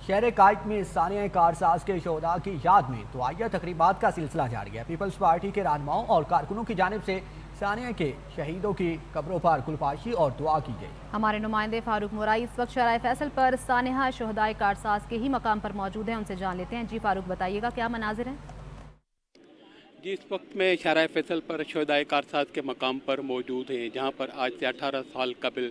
شہر کائٹ میں ثانیہ کارساز کے شہداء کی یاد میں دعائیہ تقریبات کا سلسلہ جاری ہے۔ پیپلز پارٹی کے رہنماؤں اور کارکنوں کی جانب سے ثانیہ کے شہیدوں کی قبروں پر گلپاشی اور دعا کی گئی۔ ہمارے نمائندے فاروق مورائی اس وقت شارع فیصل پر سانحہ شہداء کارساز کے ہی مقام پر موجود ہیں، ان سے جان لیتے ہیں۔ جی فاروق، بتائیے گا کیا مناظر ہیں؟ جی، اس وقت میں شارع فیصل پر شہداء کارساز کے مقام پر موجود ہیں، جہاں پر آج سے 18 سال قبل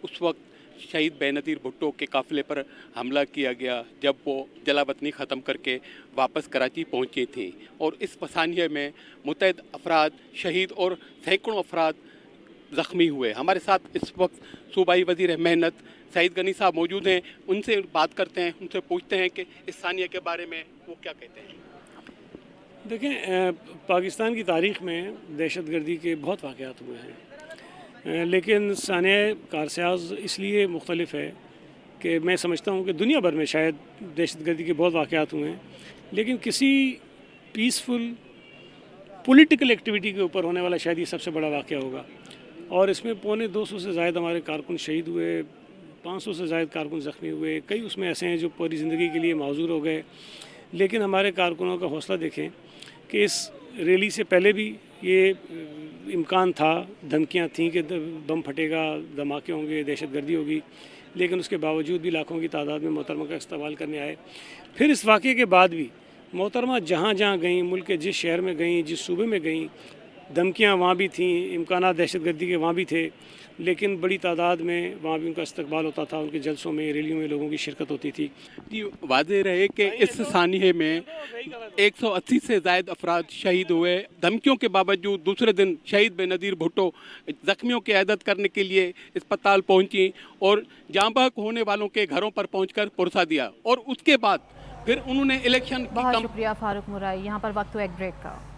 اس وقت شہید بے نظیر بھٹو کے قافلے پر حملہ کیا گیا جب وہ جلا وطنی ختم کر کے واپس کراچی پہنچے تھے، اور اس ثانیہ میں متعدد افراد شہید اور سینکڑوں افراد زخمی ہوئے۔ ہمارے ساتھ اس وقت صوبائی وزیر محنت سعید غنی صاحب موجود ہیں، ان سے بات کرتے ہیں، ان سے پوچھتے ہیں کہ اس ثانیہ کے بارے میں وہ کیا کہتے ہیں۔ دیکھیں، پاکستان کی تاریخ میں دہشت گردی کے بہت واقعات ہوئے ہیں، لیکن ثانیہ کارساز اس لیے مختلف ہے کہ میں سمجھتا ہوں کہ دنیا بھر میں شاید دہشت گردی کے بہت واقعات ہوئے ہیں، لیکن کسی پیسفل پولیٹیکل ایکٹیویٹی کے اوپر ہونے والا شاید یہ سب سے بڑا واقعہ ہوگا، اور اس میں 250 سے زائد ہمارے کارکن شہید ہوئے، 500 سے زائد کارکن زخمی ہوئے، کئی اس میں ایسے ہیں جو پوری زندگی کے لیے معذور ہو گئے۔ لیکن ہمارے کارکنوں کا حوصلہ دیکھیں کہ اس ریلی سے پہلے بھی یہ امکان تھا، دھمکیاں تھیں کہ بم پھٹے گا، دھماکے ہوں گے، دہشت گردی ہوگی، لیکن اس کے باوجود بھی لاکھوں کی تعداد میں محترمہ کا استقبال کرنے آئے۔ پھر اس واقعے کے بعد بھی محترمہ جہاں جہاں گئیں، ملک کے جس شہر میں گئیں، جس صوبے میں گئیں، دھمکیاں وہاں بھی تھیں، امکانات دہشت گردی کے وہاں بھی تھے، لیکن بڑی تعداد میں وہاں بھی ان کا استقبال ہوتا تھا، ان کے جلسوں میں، ریلیوں میں لوگوں کی شرکت ہوتی تھی۔ جی، واضح رہے کہ اس ثانیہ میں 180 سے زائد افراد شہید ہوئے، دھمکیوں کے باوجود دوسرے دن شہید بے نظیر بھٹو زخمیوں کی عیادت کرنے کے لیے اسپتال پہنچی اور جاں بحق ہونے والوں کے گھروں پر پہنچ کر پرسہ دیا، اور اس کے بعد پھر انہوں نے الیکشن کی بہت شکریہ فاروق مورائی۔ یہاں پر وقت ہو ایک بریک کا۔